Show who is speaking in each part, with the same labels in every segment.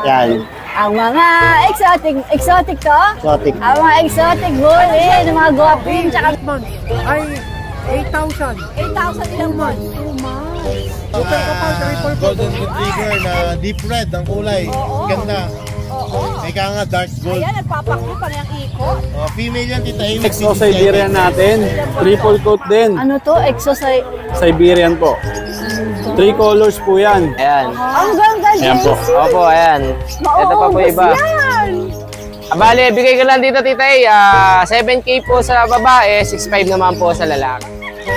Speaker 1: Yan.
Speaker 2: Ang mga exotic to?
Speaker 1: Exotic.
Speaker 2: Ang mga exotic bull, ng mga guwapin, tsaka...
Speaker 3: Ay, 8,000.
Speaker 2: 8,000 ilang months?
Speaker 3: 2 months. Super kapal, triple
Speaker 4: Golden Retriever na deep red ang kulay.
Speaker 2: Oo.
Speaker 4: Ganda.
Speaker 2: Oo.
Speaker 4: May ka nga dark gold.
Speaker 2: Ayan, nagpapakli pa na yung ikot.
Speaker 4: Female yan, tita.
Speaker 1: Exo Siberian natin. Triple coat din.
Speaker 2: Ano to?
Speaker 1: Siberian po. 3 colors po yan.
Speaker 5: Ayan.
Speaker 2: Ang ganda,
Speaker 1: Ayan po.
Speaker 2: JC.
Speaker 5: Opo, ayan. Ito pa po iba.
Speaker 2: Yan.
Speaker 5: Bale, bigay ko lang dito, tita. 7K po sa babae, 6.5 naman po sa lalaki.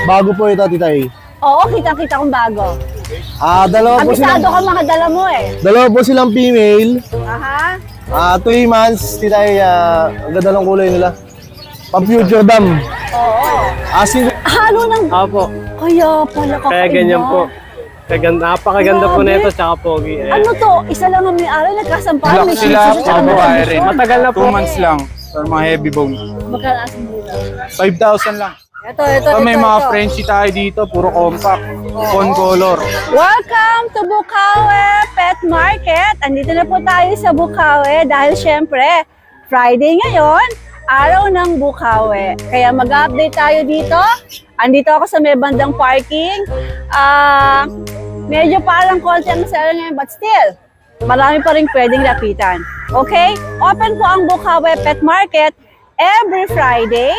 Speaker 1: Bago po ito, Tita A.
Speaker 2: Oo, kitang-kita kong bago.
Speaker 1: Dalawa po
Speaker 2: Abisado
Speaker 1: silang,
Speaker 2: ka mga dala mo eh.
Speaker 1: dalawa po silang female.
Speaker 2: Aha.
Speaker 1: 3 months, Tita A. Ang ganda ng kulay nila. Pang-future dam.
Speaker 2: Oo.
Speaker 1: Asking
Speaker 2: Halo ng...
Speaker 3: Opo.
Speaker 2: Kaya pala kakaiba.
Speaker 3: Kaya ganyan po. Napakaganda po
Speaker 2: Grabe.
Speaker 3: nito, tsaka pogi.
Speaker 2: Ano to? Isa lang ang may-ari, nagkasampahan.
Speaker 1: Black sila, babae rin.
Speaker 3: Matagal na po.
Speaker 1: 2 months lang. Para mga heavy bone.
Speaker 2: Magkano asin dito?
Speaker 1: 5,000 lang.
Speaker 2: Ito.
Speaker 1: May mga Frenchie tayo dito, puro compact. Phone color.
Speaker 2: Welcome to Bukawi Pet Market. Andito na po tayo sa Bukawi dahil syempre, Friday ngayon, araw ng Bukawi. Kaya mag-update tayo dito. Andito ako sa may bandang parking. Medyo parang konti ang seller ngayon, but still, marami pa rin pwedeng lapitan. Okay? Open po ang Bukawi Pet Market every Friday.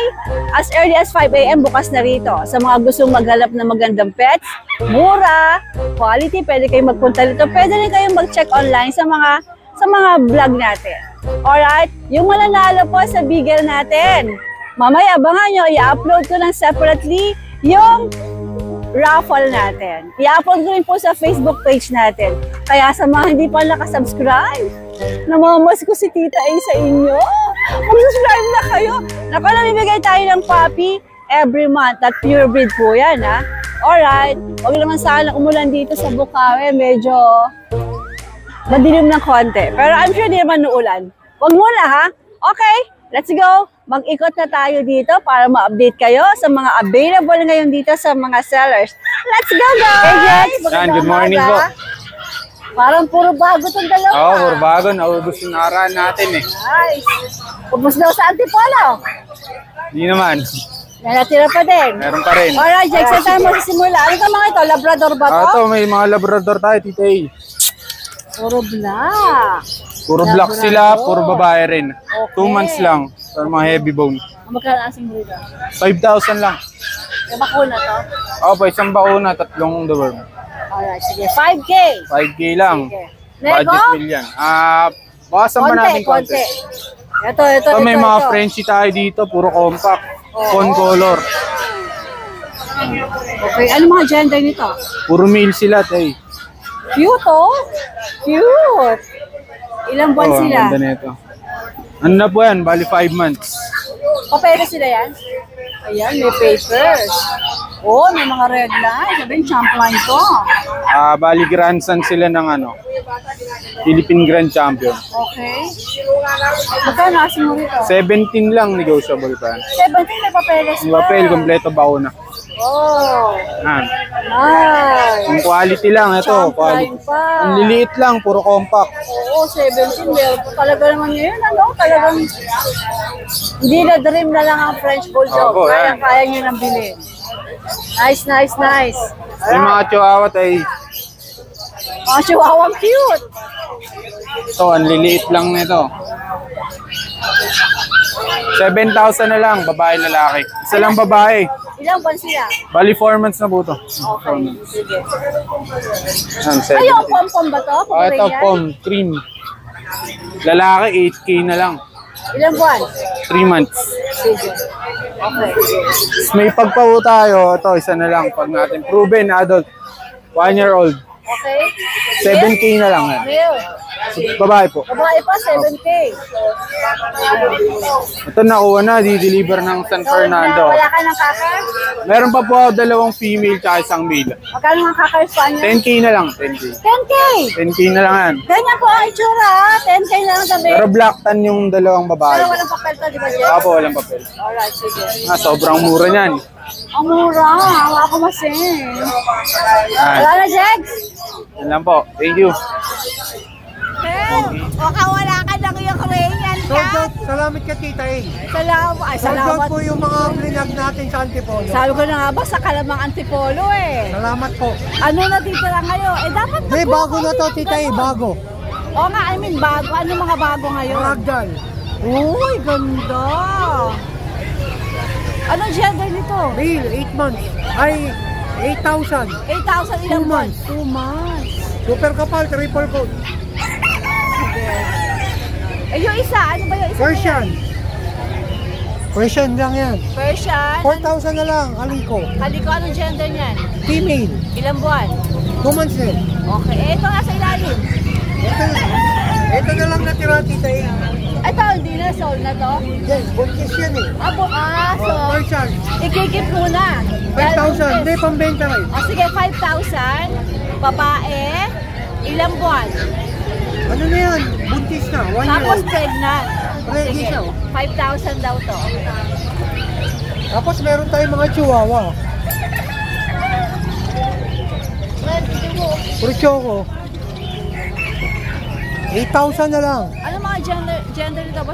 Speaker 2: As early as 5 AM bukas na rito. Sa mga gustong maghanap ng magandang pets, mura, quality, pwede kayong magpunta rito. Pwede rin kayong mag-check online sa mga vlog natin. Alright? Yung mananalo po sa bigel natin. Mamaya, abangan nyo, i-upload ko lang separately yung raffle natin. I-upload ko rin po sa Facebook page natin. Kaya sa mga hindi pa nakasubscribe, namamas ko si Tita A sa inyo. Mag-subscribe na kayo. Naku, namibigay tayo ng puppy every month. At pure breed po yan, ha? Alright. Huwag naman sana umulan dito sa Bukawi. Medyo madilim ng konti. Pero I'm sure di naman uulan. Huwag muna, ha? Okay, let's go. Mag-ikot na tayo dito para ma-update kayo sa mga available ngayon dito sa mga sellers. Let's go, guys! Hey, Jets!
Speaker 1: Good morning po.
Speaker 2: Parang puro bago itong dalawa.
Speaker 1: Oo, puro bago. Naubos yung nakaraan natin eh.
Speaker 2: Nice. Ubus daw sa Antipolo.
Speaker 1: Hindi naman.
Speaker 2: May natira pa din.
Speaker 1: Meron pa rin.
Speaker 2: Alright, Jake, saan tayo magsisimula? Ano ka mga ito? Labrador ba to?
Speaker 1: Ito, may mga Labrador tayo, Tita A.
Speaker 2: Puro black.
Speaker 1: Puro black sila, puro babae rin.
Speaker 2: Okay.
Speaker 1: 2 months lang. Para mga heavy bone.
Speaker 2: Magkano asing breed?
Speaker 1: 5,000 lang.
Speaker 2: Yung bakuna to?
Speaker 1: Opo, isang bakuna, 3 deworm.
Speaker 2: Alright, sige. 5K.
Speaker 1: 5K lang.
Speaker 2: Sige.
Speaker 1: Budget
Speaker 2: Nego?
Speaker 1: bill yan. Bawasan pa natin konti.
Speaker 2: Ito.
Speaker 1: Ito, may mga Frenchie tayo dito, puro compact. Phone color.
Speaker 2: Okay, ano mga gender nito?
Speaker 1: Puro male sila, tay.
Speaker 2: Cute, oh. Cute. Ilang buwan
Speaker 1: Oh, ang
Speaker 2: sila?
Speaker 1: ganda nito. Ano na po yan? Bali 5 months.
Speaker 2: Papel sila yan? Ayan, may papers. Oh, may mga red line. Sabihin, champion to.
Speaker 1: Bali grandson sila ng Philippine Grand Champion.
Speaker 2: Okay. Magkano asin mo rito?
Speaker 1: 17 lang negotiable pa.
Speaker 2: 17 may papeles
Speaker 1: Yung papel, kompleto bakuna.
Speaker 2: Oh,
Speaker 1: Yan.
Speaker 2: nice.
Speaker 1: Yung quality lang, ito.
Speaker 2: Champion
Speaker 1: Quality.
Speaker 2: pa.
Speaker 1: Ang liliit lang, puro compact.
Speaker 2: Oo, 17. Meron po talaga naman ngayon, ano? Talagang hindi na dream na lang ang French Bulldog.
Speaker 1: Opo, yan.
Speaker 2: Kaya nyo nang bilhin. Nice.
Speaker 1: Yung mga chihuahua tayo,
Speaker 2: Mga chihuahua cute.
Speaker 1: ito, ang liliit lang nito. 7,000 na lang, babae lalaki. Isa lang babae.
Speaker 2: Ilang buwan sila?
Speaker 1: Bali 4 months na po ito.
Speaker 2: Okay, sige.
Speaker 1: Yan,
Speaker 2: Ay, yung pom-pom ba to?
Speaker 1: Oh, ito,
Speaker 2: Pomeranian?
Speaker 1: pom, cream. Lalaki, 8K na lang.
Speaker 2: Ilang buwan?
Speaker 1: 3 months.
Speaker 2: Sige. Okay.
Speaker 1: May pagpawo tayo, ito, isa na lang. Pag natin, proven adult, 1-year-old.
Speaker 2: Okay.
Speaker 1: 7K na lang yan.
Speaker 2: Male.
Speaker 1: Babae po.
Speaker 2: Babae pa, 7K.
Speaker 1: Ito nakuha na, di-deliver ng San Fernando.
Speaker 2: Wala ka ng kakar?
Speaker 1: Meron pa po ako 2 female tsaka isang male.
Speaker 2: Magkano ang kakar sa niya?
Speaker 1: 10K na lang, 10K.
Speaker 2: 10K!
Speaker 1: 10K na lang yan.
Speaker 2: Ganyan po ang itsura, ha? 10K na lang gabi.
Speaker 1: Pero black tan yung 2 babae.
Speaker 2: Pero walang papel to, di ba, Jeff?
Speaker 1: Apo, walang papel.
Speaker 2: Alright, sige.
Speaker 1: Sobrang mura niyan.
Speaker 2: Ang mura, hawa ko masin. Wala na, Jegs?
Speaker 1: Yan lang po. Thank you.
Speaker 2: Baka wala ka ng Ukrainian
Speaker 3: Sold out. Salamat ka, Tita A.
Speaker 2: Salamat. Ay,
Speaker 3: Sold out
Speaker 2: salamat.
Speaker 3: po yung mga vlog natin sa Antipolo.
Speaker 2: Sabi ko na nga ba sa Kalamang Antipolo eh.
Speaker 3: Salamat po.
Speaker 2: Ano na titira ngayon? Eh dapat
Speaker 3: May bago na to, Tita A. Bago.
Speaker 2: Oo nga, I mean bago. Ano mga bago ngayon?
Speaker 3: Ragdoll.
Speaker 2: Uy, ganda. Anong gender nito?
Speaker 3: Male, 8 months. Ay, 8,000.
Speaker 2: 8,000 ilang
Speaker 3: 2 months.
Speaker 2: 2 months.
Speaker 3: Super kapal, triple coat.
Speaker 2: Eh yung isa, ano ba yung isa?
Speaker 3: Persian. Persian lang yan.
Speaker 2: Persian.
Speaker 3: 4,000 na lang, aliko.
Speaker 2: Kaliko, anong gender niyan?
Speaker 3: Female.
Speaker 2: Ilang buwan?
Speaker 3: 2 months din.
Speaker 2: Okay, eh, ito nga sa ilalim.
Speaker 3: Ito na lang natira, Tita A.
Speaker 2: Ito, hindi na, sold na to.
Speaker 3: Yes, buntis yan eh.
Speaker 2: So,
Speaker 3: Persian.
Speaker 2: ikikip muna.
Speaker 3: 5,000. Hindi, pambenta rin.
Speaker 2: O sige, 5,000. Babae. Ilang buwan?
Speaker 3: Ano na yan? Buntis na. 1 year
Speaker 2: Tapos
Speaker 3: old.
Speaker 2: pregnant.
Speaker 3: Ready
Speaker 2: Sige,
Speaker 3: siya.
Speaker 2: 5,000 daw to.
Speaker 3: Tapos meron tayong mga chihuahua. Puro choco. 8,000 na lang.
Speaker 2: Ano mga gender nito ba?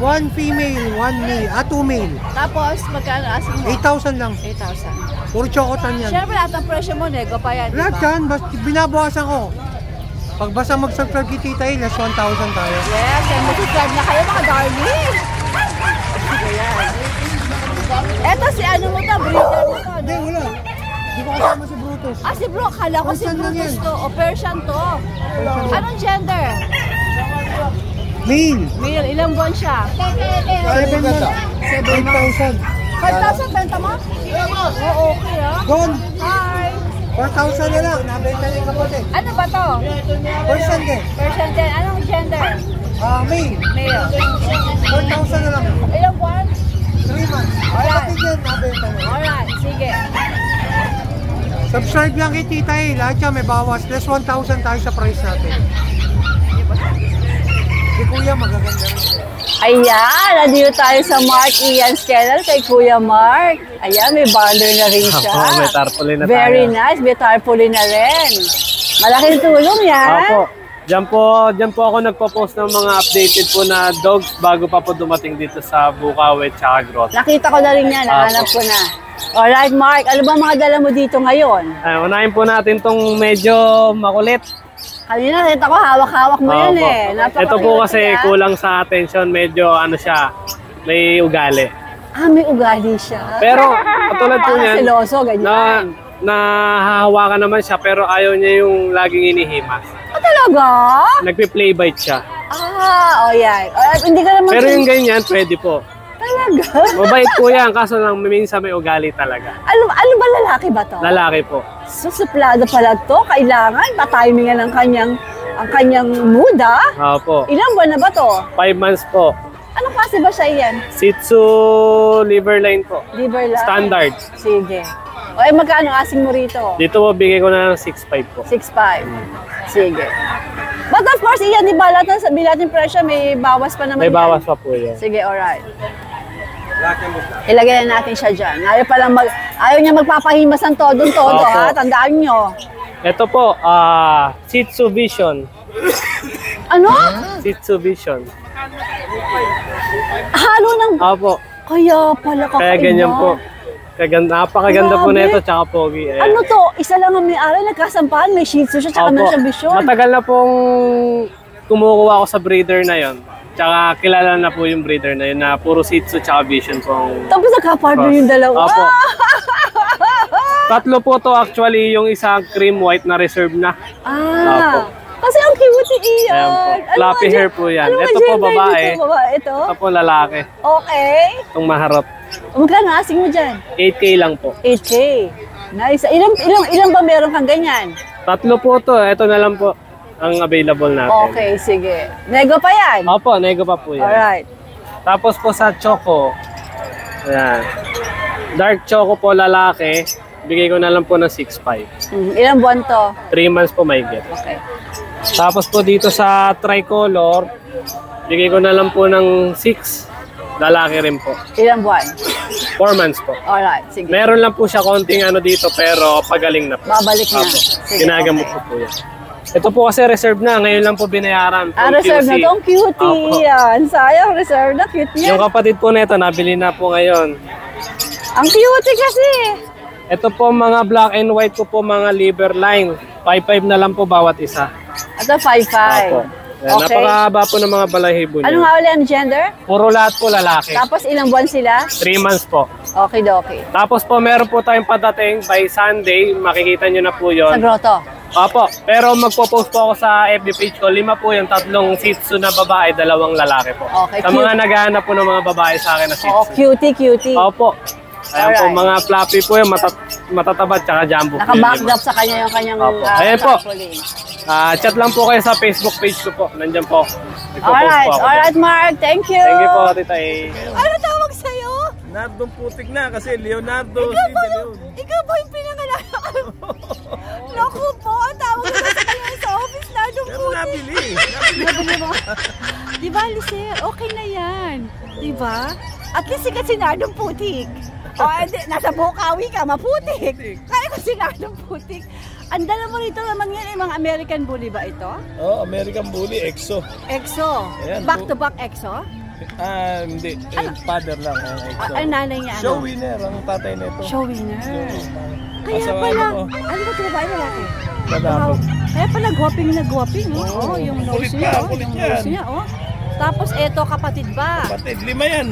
Speaker 3: One female, 1 male. 2 male.
Speaker 2: Tapos, magkano asking mo?
Speaker 3: 8,000 lang.
Speaker 2: 8,000.
Speaker 3: Puro chocotan yan.
Speaker 2: Siyempre, lahat ng presyo mo, nego pa yan,
Speaker 3: Lahat
Speaker 2: diba?
Speaker 3: yan, binabawasan ko. Pag basta mag-subscribe kay Tita A, less 1,000 tayo.
Speaker 2: Yes, and mag-subscribe na kayo, mga darling. Sige yan. Eto si ano mo to, breeder mo to.
Speaker 3: Hindi, wala. Hindi ko kasama si Brutus.
Speaker 2: Ah, si Bro, kala ko si
Speaker 3: Persian lang
Speaker 2: Brutus
Speaker 3: yan.
Speaker 2: to. O Persian to. Anong gender?
Speaker 3: Male.
Speaker 2: Male, ilang buwan siya?
Speaker 3: 7 months. 8,000.
Speaker 2: 5,000 benta mo? Oo, okay ah.
Speaker 3: Gone.
Speaker 2: Hi.
Speaker 3: 4,000 na lang. Nabenta niya kapatid.
Speaker 2: Ano ba to?
Speaker 3: Persian din.
Speaker 2: Persian din. Anong gender?
Speaker 3: Male.
Speaker 2: Male.
Speaker 3: 4,000 na lang.
Speaker 2: Ilang buwan?
Speaker 3: 3 months. Kapatid yan, nabenta niya.
Speaker 2: Alright, sige.
Speaker 3: Subscribe lang kay Tita A. Lahat yan may bawas. Less 1,000 tayo sa price natin. Si Kuya magaganda rin.
Speaker 2: Ayan, nandito tayo sa Mark Ian's Kennel kay Kuya Mark. Ayan, may bundle na rin siya.
Speaker 5: Opo, may tarpaulin na
Speaker 2: Very
Speaker 5: tayo.
Speaker 2: nice, may tarpaulin na rin. Malaking tulong yan.
Speaker 5: Opo. Diyan po ako nagpo-post ng mga updated po na dogs bago pa po dumating dito sa Bukawi at Grotto.
Speaker 2: Nakita ko na rin yan, nahanap ko na. Alright, Mark, ano ba mga dala mo dito ngayon?
Speaker 5: Unahin po natin tong medyo makulit.
Speaker 2: Kanina nakita ko, hawak-hawak mo yan
Speaker 5: Opo.
Speaker 2: eh.
Speaker 5: Ito po kasi kulang sa attention, medyo ano siya, may ugali.
Speaker 2: Ah, may ugali siya.
Speaker 5: Pero katulad po
Speaker 2: Parang
Speaker 5: niyan,
Speaker 2: siloso, ganyan.
Speaker 5: nahahawakan naman siya pero ayaw niya yung laging inihimas.
Speaker 2: Ah, talaga?
Speaker 5: Nagpi-play bite siya.
Speaker 2: Ah, o yan. Hindi ka naman...
Speaker 5: Pero yung ganyan, pwede po.
Speaker 2: Talaga?
Speaker 5: Mabait po yan, kaso lang minsan may ugali talaga.
Speaker 2: Ano ba, lalaki ba to?
Speaker 5: Lalaki po.
Speaker 2: So, suplado pala to. Kailangan pa-timingan ang kanyang mood, ah.
Speaker 5: Opo.
Speaker 2: Ilang buwan na ba to?
Speaker 5: 5 months po.
Speaker 2: Anong klase ba siya yan?
Speaker 5: Shih Tzu liver line po.
Speaker 2: Liver lang?
Speaker 5: Standard.
Speaker 2: Sige. O, magkano asing mo rito?
Speaker 5: Dito po, bigay ko na ng 6.5 po.
Speaker 2: 6.5. Sige. But of course, iyan, di ba, lahat ng sabi natin presyo, may bawas pa naman
Speaker 5: May
Speaker 2: yan.
Speaker 5: bawas pa po yan.
Speaker 2: Sige, alright. Ilagay na natin siya dyan. Ayaw niya magpapahimas ng todo-todo,
Speaker 5: Opo.
Speaker 2: ha? Tandaan nyo.
Speaker 5: Ito po, Shih Tzu Vision.
Speaker 2: Ano?
Speaker 5: Shih Tzu Vision.
Speaker 2: Halo ng...
Speaker 5: Opo.
Speaker 2: Kaya pala kakaiba.
Speaker 5: Kaya ganyan po. Napakaganda po
Speaker 2: Grabe.
Speaker 5: nito, tsaka pogi. Ayan.
Speaker 2: Ano to? Isa lang ang may-ari, nagkasampahan, may Shih Tzu siya, tsaka meron siya Vision.
Speaker 5: Matagal na pong kumukuha ako sa breeder na yon. Tsaka kilala na po yung breeder na yun na puro Shih Tzu tsaka Vision pong
Speaker 2: Tapos nagka-partner yung dalawa.
Speaker 5: Opo. Tatlo po to actually, yung isang cream white na reserve na.
Speaker 2: Ah.
Speaker 5: Opo.
Speaker 2: Kasi ang cute ni Ian.
Speaker 5: Ayan po. Fluffy hair po yan.
Speaker 2: Ano
Speaker 5: Ito po, babae.
Speaker 2: Ito?
Speaker 5: Ito po lalaki.
Speaker 2: Okay.
Speaker 5: Itong maharap.
Speaker 2: Magkano asing mo dyan?
Speaker 5: 8K lang po.
Speaker 2: 8K. Nice. Ilang ba meron kang ganyan?
Speaker 5: Tatlo po to. Ito na lang po ang available natin.
Speaker 2: Okay, sige. Nego pa yan?
Speaker 5: Opo, nego pa po yan.
Speaker 2: Alright.
Speaker 5: Tapos po sa choco. Ayan. Dark choco po lalaki. Bigay ko na lang po ng 6.5.
Speaker 2: Ilang buwan to?
Speaker 5: 3 months po may get.
Speaker 2: Okay.
Speaker 5: Tapos po dito sa tricolor, bigay ko na lang po ng 6. Lalaki rin po.
Speaker 2: Ilang buwan?
Speaker 5: 4 months po.
Speaker 2: Alright, sige.
Speaker 5: Meron lang po siya konting ano dito pero pagaling na po.
Speaker 2: Babalik na.
Speaker 5: Apo.
Speaker 2: Sige,
Speaker 5: Ginagamot
Speaker 2: okay.
Speaker 5: ko po yan. Ito po kasi reserve na. Ngayon lang po binayaran.
Speaker 2: Ah,
Speaker 5: From
Speaker 2: reserve na
Speaker 5: QC.
Speaker 2: tong cutie.
Speaker 5: Opo.
Speaker 2: Yan. Sayang, reserve na. Cute yan.
Speaker 5: Yung kapatid po nito, nabili na po ngayon.
Speaker 2: Ang cutie kasi.
Speaker 5: Ito po mga black and white ko po mga liver line. 5-5 na lang po bawat isa.
Speaker 2: Ito, 5'5".
Speaker 5: Opo. Ayan,
Speaker 2: Okay.
Speaker 5: napakahaba po ng mga balahibo niya.
Speaker 2: Ano nga ulit ang gender?
Speaker 5: Puro lahat po lalaki.
Speaker 2: Tapos ilang buwan sila?
Speaker 5: 3 months po.
Speaker 2: Okay, okay.
Speaker 5: Tapos po meron po tayong padating by Sunday. Makikita nyo na po
Speaker 2: Sa
Speaker 5: yon.
Speaker 2: grotto.
Speaker 5: Opo. Pero magpo-post po ako sa FB page ko. 5 po yung 3 Shih Tzu na babae, 2 lalaki po.
Speaker 2: Okay,
Speaker 5: Sa
Speaker 2: cute.
Speaker 5: mga naghahanap po ng mga babae sa akin na Shih
Speaker 2: Oo,
Speaker 5: Tzu.
Speaker 2: cutie.
Speaker 5: Opo. Ayan po,
Speaker 2: Alright.
Speaker 5: mga fluffy po yung matatabat tsaka jumbo po.
Speaker 2: Naka-backed up sa kanya yung kanyang
Speaker 5: Opo. Ayan po.
Speaker 2: tarpaulin.
Speaker 5: Chat lang po kayo sa Facebook page ko po. Nandyan po. Nagpo-post po ako.
Speaker 2: Alright, Mark. Thank you.
Speaker 5: Thank you po, Tita A.
Speaker 2: Ano tawag sa'yo?
Speaker 5: Nardong putik na kasi Leonardo
Speaker 2: Ikaw ba yung pinangalan? Naku po, ang tawag ko sa kanya sa office na doon po.
Speaker 5: nabili.
Speaker 2: Nabili mo? Di ba, Liser? Okay na yan. Di ba? At least sikat si Nardong Putik. O, nasa Bukawi ka, maputik. Kaya ko si Nardong Putik. Ang dala mo rito naman yan ay mga American Bully ba ito?
Speaker 6: Oh, American Bully, EXO.
Speaker 2: EXO.
Speaker 6: Ayan,
Speaker 2: Back-to-back EXO?
Speaker 6: Hindi. Father lang ang EXO.
Speaker 2: Ay, nanay niya
Speaker 6: Show
Speaker 2: ano?
Speaker 6: winner ang tatay nito.
Speaker 2: Show winner. Kaya
Speaker 6: Asawa
Speaker 2: pala,
Speaker 6: ko.
Speaker 2: ano ba ito babae lalaki?
Speaker 6: Lalaki.
Speaker 2: Kaya pala gwaping na gwaping, no? Oh, yung nose
Speaker 6: kulit
Speaker 2: niya,
Speaker 6: pa,
Speaker 2: oh.
Speaker 6: kulit
Speaker 2: Yung
Speaker 6: yan.
Speaker 2: nose niya, oh. Tapos eto, kapatid ba?
Speaker 6: Kapatid, 5 yan.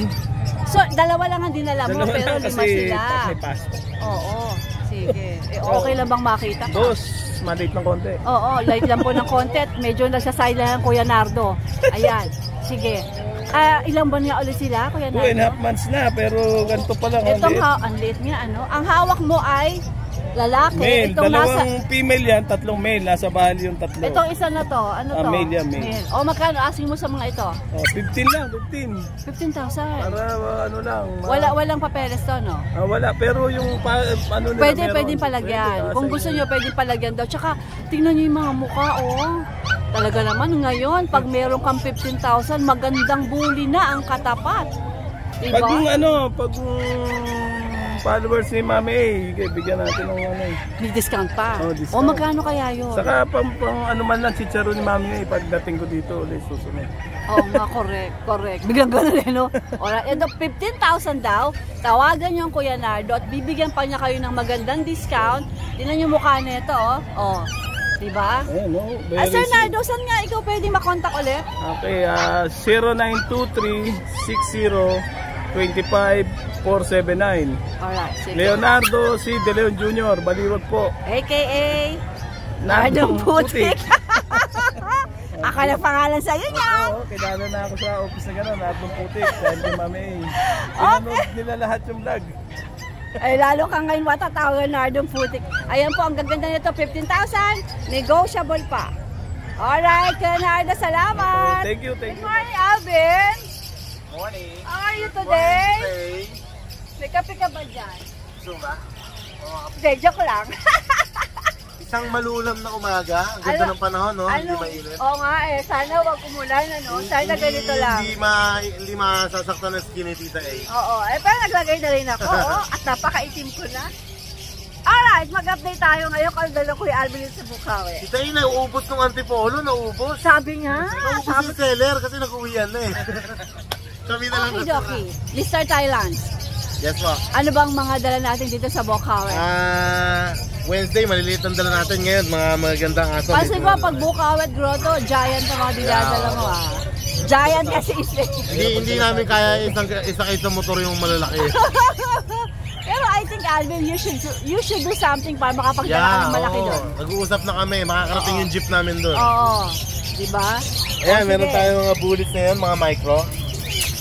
Speaker 2: So, dalawa lang ang dinala mo,
Speaker 6: Dalawa
Speaker 2: pero
Speaker 6: lang
Speaker 2: 5
Speaker 6: kasi
Speaker 2: sila.
Speaker 6: may passport.
Speaker 2: Oo, sige. Okay lang bang makita ka?
Speaker 6: Dos, maliit ng konti.
Speaker 2: Oo, light lang po ng content. Medyo nagsaside lang Kuya Nardo. Ayan, sige. Ilang buwan nga ulit sila, Kuya
Speaker 6: 2.5
Speaker 2: Nardo?
Speaker 6: months na, pero ganito pa lang.
Speaker 2: Itong
Speaker 6: Ang
Speaker 2: ang liit niya, ano? Ang hawak mo ay lalaki.
Speaker 6: male,
Speaker 2: Itong
Speaker 6: dalawang female yan, 3 male. Nasa bahal yung 3.
Speaker 2: Itong isa na to, ano to?
Speaker 6: Male yan, male.
Speaker 2: O, magkano asking mo sa mga ito?
Speaker 6: Oh, 15 lang, 15.
Speaker 2: 15,000.
Speaker 6: Para ano lang.
Speaker 2: Walang papeles to, no?
Speaker 6: Wala, pero yung ano nila
Speaker 2: Pwede,
Speaker 6: meron.
Speaker 2: pwedeng palagyan.
Speaker 6: Pwede,
Speaker 2: Kung gusto nyo, pwedeng palagyan daw. Tsaka, tingnan nyo yung mga mukha, oh. Talaga naman, ngayon, pag meron kang 15,000, magandang bully na ang katapat. Diba?
Speaker 6: Pag yung pag followers ni Mami A, bigyan natin ng ano eh.
Speaker 2: May discount pa.
Speaker 6: Oh, discount.
Speaker 2: O, magkano kaya yun?
Speaker 6: Saka pang ano man lang, chicharo ni Mami A, pagdating ko dito ulit susunod.
Speaker 2: Oo nga, correct. Biglang gano'n eh, no? Alright, ito, 15,000 daw. Tawagan niyo ang Kuya Nardo at bibigyan pa niya kayo ng magandang discount. Tingnan yung mukha nito, oh. Oh. Diba?
Speaker 6: Ayan, no?
Speaker 2: Sir Nardo, saan nga ikaw pwede makontak ulit?
Speaker 6: Okay, 0923-60-25-479.
Speaker 2: Alright, sige.
Speaker 6: Leonardo C. De Leon Jr., Baliwag po.
Speaker 2: AKA Nardong Putik. Akala pangalan sa'yo niyan.
Speaker 6: Oo, kilala na ako sa office na gano'n, Nardong Putik, dahil kay Mami A. Pinanood nila lahat yung vlog.
Speaker 2: Ay, lalo ka ngayon matatawagan Nardong Putik. Ayan po, ang gaganda nito, 15,000. Negotiable pa. Alright, Kuya Nardo, salamat.
Speaker 6: Thank you.
Speaker 2: Good morning, Alvin.
Speaker 4: Morning.
Speaker 2: How are you today? May kape ka ba dyan?
Speaker 4: Suma.
Speaker 2: Hindi, joke lang.
Speaker 4: Isang malulam na umaga. Ang ganda
Speaker 2: Ano?
Speaker 4: ng panahon, no? Hindi mainit.
Speaker 2: Oo nga eh, sana wag umulan, ano? Sana ganito lang.
Speaker 4: Hindi masasaktan ng skin ni Tita A.
Speaker 2: Oo, pero naglagay na rin ako, at napakaitim ko na. Alright, mag-update tayo ngayon kung dala ko yung Alvin sa Bukawi.
Speaker 4: Tita A, nauubos ng antipolo, naubos.
Speaker 2: Sabi nga,
Speaker 4: Naubos yung seller kasi nag-uwian na eh. Kami na lang.
Speaker 2: okay, Jockey. Lister Thailand.
Speaker 4: Yes, po.
Speaker 2: Ano bang mga dala natin dito sa Bukawi?
Speaker 4: Wednesday, maliliit ang dala natin ngayon. Mga magandang aso.
Speaker 2: Kasi ba, pag Bukawi at Grotto, giant na mga dinadala mo Giant kasi isla.
Speaker 4: Hindi namin kaya isang motor yung malalaki.
Speaker 2: Pero I think, Alvin, you should do something para makapagdala ka ng malaki doon.
Speaker 4: Nag-uusap na kami. Makakarating yung jeep namin doon.
Speaker 2: Oo. Diba?
Speaker 4: Ayan,
Speaker 2: Sige.
Speaker 4: meron tayong mga bullets na yun, mga micro.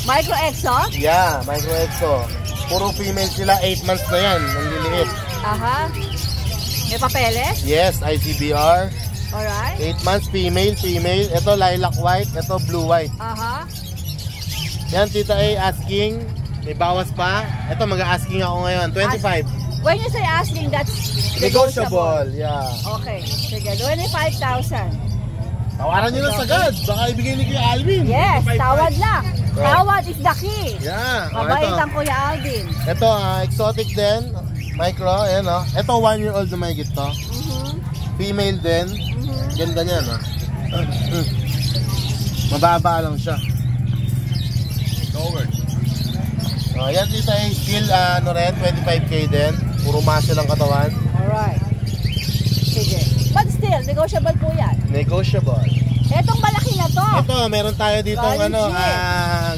Speaker 2: Micro Exo?
Speaker 4: Yeah, micro exo. Puro female sila, 8 months na yan. Ang liliit.
Speaker 2: Aha. May papeles?
Speaker 4: Yes, ICBR.
Speaker 2: Alright.
Speaker 4: 8 months, female. Ito lilac white, ito blue white.
Speaker 2: Aha.
Speaker 4: Yan, Tita A, asking. May bawas pa. Ito, mag-asking ako ngayon. 25.
Speaker 2: When you say asking, that's
Speaker 4: Negotiable, yeah.
Speaker 2: Okay. Sige, 25,000.
Speaker 4: Tawaran nyo na sagad. Baka ibigay ni Kuya Alvin.
Speaker 2: Yes, tawad lang. Tawad is the key.
Speaker 4: Yeah.
Speaker 2: Mabait ang Kuya Alvin.
Speaker 4: Ito, exotic din. Micro, ayan o. Ito, 1-year-old na may gito. Female din. Ganda niya, no? Mababa lang siya. Covered. Yan, tita, still, ano rin, 25K din. Puro muscle ang katawan.
Speaker 2: Alright. Sige. But still, negotiable po yan.
Speaker 4: Negotiable.
Speaker 2: Etong malaki na to.
Speaker 4: Ito, meron tayo dito
Speaker 2: Golden
Speaker 4: ano,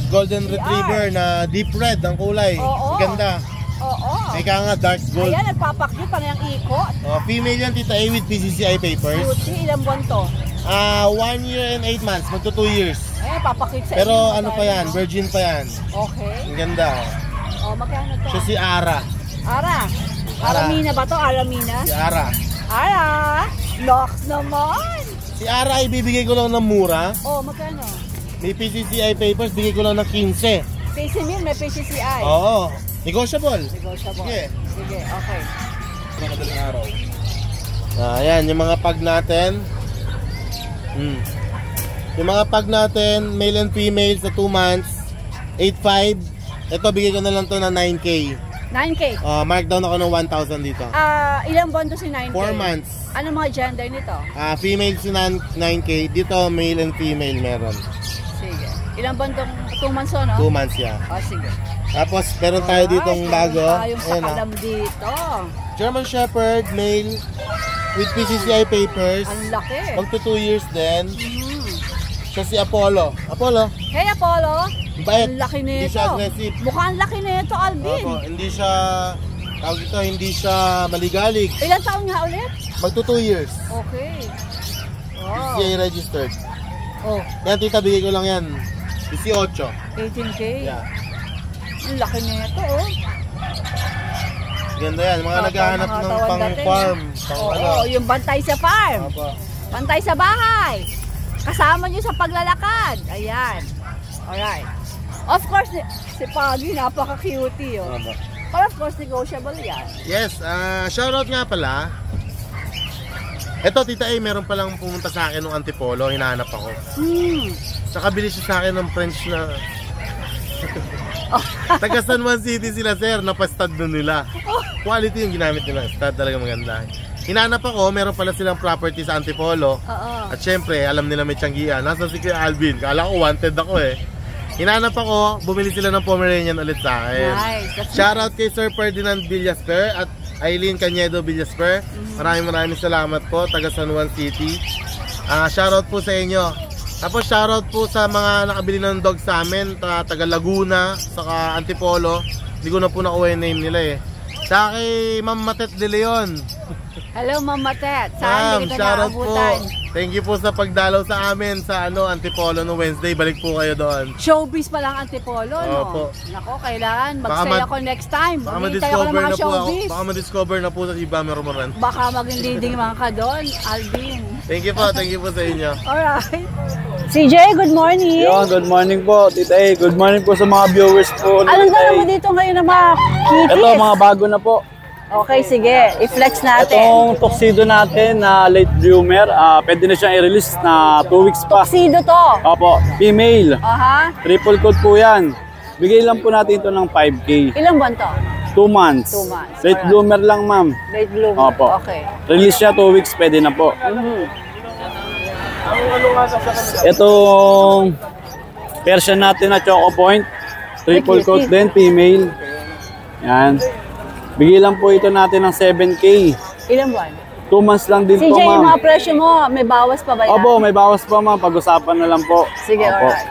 Speaker 4: golden retriever na deep red ang kulay.
Speaker 2: Oo.
Speaker 4: Ganda.
Speaker 2: Oo.
Speaker 4: Ika nga dark gold.
Speaker 2: Ayan, nagpapakyo pa na yung ikot.
Speaker 4: Female yan, tita A with PCCI papers.
Speaker 2: Beauty, ilang buwan to?
Speaker 4: 1 year and 8 months, magto 2 years.
Speaker 2: Eh, papakyo sa
Speaker 4: Pero
Speaker 2: inyo,
Speaker 4: ano pa yan,
Speaker 2: no?
Speaker 4: virgin pa yan.
Speaker 2: Okay.
Speaker 4: Ang ganda.
Speaker 2: Oh, magkano to?
Speaker 4: Siya si Ara.
Speaker 2: Ara. Aramina ba to? Aramina?
Speaker 4: Si Ara.
Speaker 2: Ara. Locks naman.
Speaker 4: Si Ara ibibigay ko lang ng mura.
Speaker 2: Oh, magkano?
Speaker 4: May PCCI papers, bigay ko lang ng 15.
Speaker 2: PCMIL, may PCCI.
Speaker 4: Oo. Negotiable.
Speaker 2: Negotiable.
Speaker 4: Sige.
Speaker 2: Sige, okay.
Speaker 4: Madaling araw. Ayan, yung mga pag natin. Yung mga pag natin, male and female sa 2 months, 8.5. Ito, bigay ko na lang to na 9K.
Speaker 2: 9K.
Speaker 4: Markdown ako ng 1,000 dito.
Speaker 2: Ilang buwan to si 9K?
Speaker 4: 4 months.
Speaker 2: Ano mga gender nito?
Speaker 4: Female si 9K. Dito, male and female meron.
Speaker 2: Sige. Ilang buwan tong 2 months o, no?
Speaker 4: 2 months, yeah.
Speaker 2: Sige.
Speaker 4: Tapos, meron tayo ditong bago.
Speaker 2: Tayong
Speaker 4: Ayan,
Speaker 2: sakalam dito.
Speaker 4: German Shepherd, male, with PCCI papers.
Speaker 2: Ang laki.
Speaker 4: Magto 2 years din. Siya si Apollo. Apollo,
Speaker 2: Hey, Apollo.
Speaker 4: bait.
Speaker 2: Ang laki
Speaker 4: Hindi
Speaker 2: nito.
Speaker 4: siya aggressive.
Speaker 2: Mukhang laki nito, Alvin.
Speaker 4: Opo, hindi siya, tawag ito, hindi siya maligalig.
Speaker 2: Ilang taon nga ulit?
Speaker 4: Magto 2 years.
Speaker 2: Okay. Wow.
Speaker 4: PCCI registered.
Speaker 2: Oh,
Speaker 4: Yan, tita, bigay ko lang yan. 18.
Speaker 2: 18K.
Speaker 4: Yeah.
Speaker 2: Ang laki nito, oh.
Speaker 4: Ganda yan. Mga naghahanap ng
Speaker 2: tawan
Speaker 4: pang
Speaker 2: dating.
Speaker 4: farm. Pang
Speaker 2: Oo,
Speaker 4: ano.
Speaker 2: yung bantay sa farm.
Speaker 4: Opo.
Speaker 2: Bantay sa bahay. Kasama nyo sa paglalakad. Ayan. Alright. Of course, si Paggy, napaka-cutie, oh.
Speaker 4: Opo.
Speaker 2: But of course, negotiable yan.
Speaker 4: Yes, shoutout nga pala. Eto, tita A, meron palang pumunta sa akin ng Antipolo. Hinahanap ako. Nakabili siya sa akin ng French na... Taga San Juan City sila, sir. Napastad nun nila. Quality yung ginamit nila. Stud talaga maganda. Hinanap ako, meron pala silang property sa Antipolo.
Speaker 2: Oo.
Speaker 4: At syempre, alam nila may tiyanggian. Nasa si Kuya Alvin. Kala ko wanted ako eh. Hinanap ako, bumili sila ng Pomeranian ulit sa akin.
Speaker 2: Nice. That's
Speaker 4: Shoutout kay Sir Ferdinand Villasper at Aileen Cañedo Villasper. Maraming salamat po, taga San Juan City. Shoutout po sa inyo. Tapos shoutout po sa mga nakabili ng dog sa amin, taga Laguna, saka Antipolo. Hindi ko na po nakuha yung name nila eh. Sa kay Ma'am Matet de Leon.
Speaker 2: Hello, Mama Tet.
Speaker 4: Ma'am,
Speaker 2: Saan hindi ka
Speaker 4: shoutout po.
Speaker 2: naabutan?
Speaker 4: Thank you po sa pagdalaw sa amin sa Antipolo no Wednesday. Balik po kayo doon.
Speaker 2: Showbiz pa lang Antipolo, no?
Speaker 4: Opo.
Speaker 2: Nako, kailangan
Speaker 4: Baka
Speaker 2: mag-stay ako next time.
Speaker 4: Baka
Speaker 2: Maghintay ako ng mga
Speaker 4: na po ako.
Speaker 2: showbiz.
Speaker 4: Baka ma-discover na po sa Iba Meromoran.
Speaker 2: Baka maging leading man ka doon, Alvin.
Speaker 4: Thank you po sa inyo.
Speaker 2: Alright. CJ, good morning.
Speaker 6: Yo, good morning po, Tita A. Good morning po sa mga viewers po.
Speaker 2: Anong
Speaker 6: Tita
Speaker 2: dala
Speaker 6: A.
Speaker 2: mo dito ngayon na mga kitties?
Speaker 6: Ito, mga bago na po.
Speaker 2: Okay, sige. I-flex natin.
Speaker 6: Itong tuxedo natin na late bloomer, pwede na siyang i-release na 2 weeks pa.
Speaker 2: Tuxedo to.
Speaker 6: Opo, female.
Speaker 2: Aha.
Speaker 6: Triple coat po yan. Bigay lang po natin ito ng 5K.
Speaker 2: Ilang buwan to?
Speaker 6: 2 months.
Speaker 2: 2 months.
Speaker 6: Late
Speaker 2: Alright.
Speaker 6: bloomer lang, ma'am.
Speaker 2: Late bloom.
Speaker 6: Opo.
Speaker 2: Okay.
Speaker 6: Release siya 2 weeks, pwede na po. Itong Persian natin na Choco Point. Triple
Speaker 2: Ay,
Speaker 6: coat
Speaker 2: cute.
Speaker 6: din, female. Yan. Bigay lang po ito natin ng 7K.
Speaker 2: Ilang buwan?
Speaker 6: 2 months lang din
Speaker 2: CJ,
Speaker 6: po,
Speaker 2: yung
Speaker 6: ma'am.
Speaker 2: mga presyo mo, may bawas pa ba yan?
Speaker 6: Opo, may bawas pa, ma'am. Pag-usapan na lang po.
Speaker 2: Sige,
Speaker 6: Opo.
Speaker 2: alright.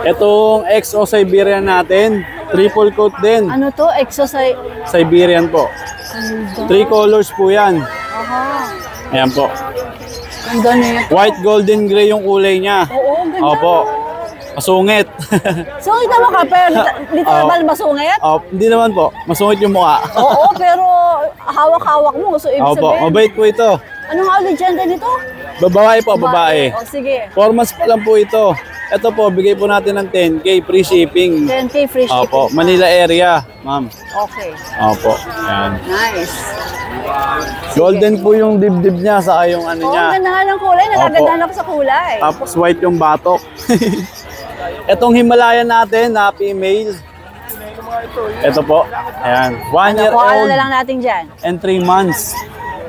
Speaker 6: Itong XO Siberian natin, triple coat din.
Speaker 2: Ano to? Exercise?
Speaker 6: Siberian po. 3 colors po yan.
Speaker 2: Aha.
Speaker 6: Ayan po.
Speaker 2: Ang ganito.
Speaker 6: White, golden, gray yung kulay niya.
Speaker 2: Oo, ang ganda.
Speaker 6: Opo. Masungit.
Speaker 2: Sungit naman ka, pero dito
Speaker 6: Oo.
Speaker 2: naman masungit?
Speaker 6: Hindi naman po. Masungit yung mukha.
Speaker 2: Oo, pero hawak-hawak mo. So, ibig
Speaker 6: Opo.
Speaker 2: sabihin.
Speaker 6: Mabait po ito.
Speaker 2: Ano nga ulit gender nito?
Speaker 6: Babae po, babae.
Speaker 2: O, sige.
Speaker 6: 4 months pa lang po ito.
Speaker 1: Ito po, bigay po natin ng 10K free shipping.
Speaker 2: 10K free shipping.
Speaker 1: Opo, Manila area, ma'am.
Speaker 2: Okay.
Speaker 1: Opo, yan.
Speaker 2: Nice.
Speaker 1: Golden po yung dibdib niya, saka yung ano
Speaker 2: Oo,
Speaker 1: niya.
Speaker 2: ang ganda nga ng kulay. Nagagandahan ako sa kulay.
Speaker 1: Tapos white yung batok. Itong Himalayan natin na female. Ito po, ayan. 1 year
Speaker 2: Kung ano
Speaker 1: old
Speaker 2: na lang natin dyan.
Speaker 1: and 3 months.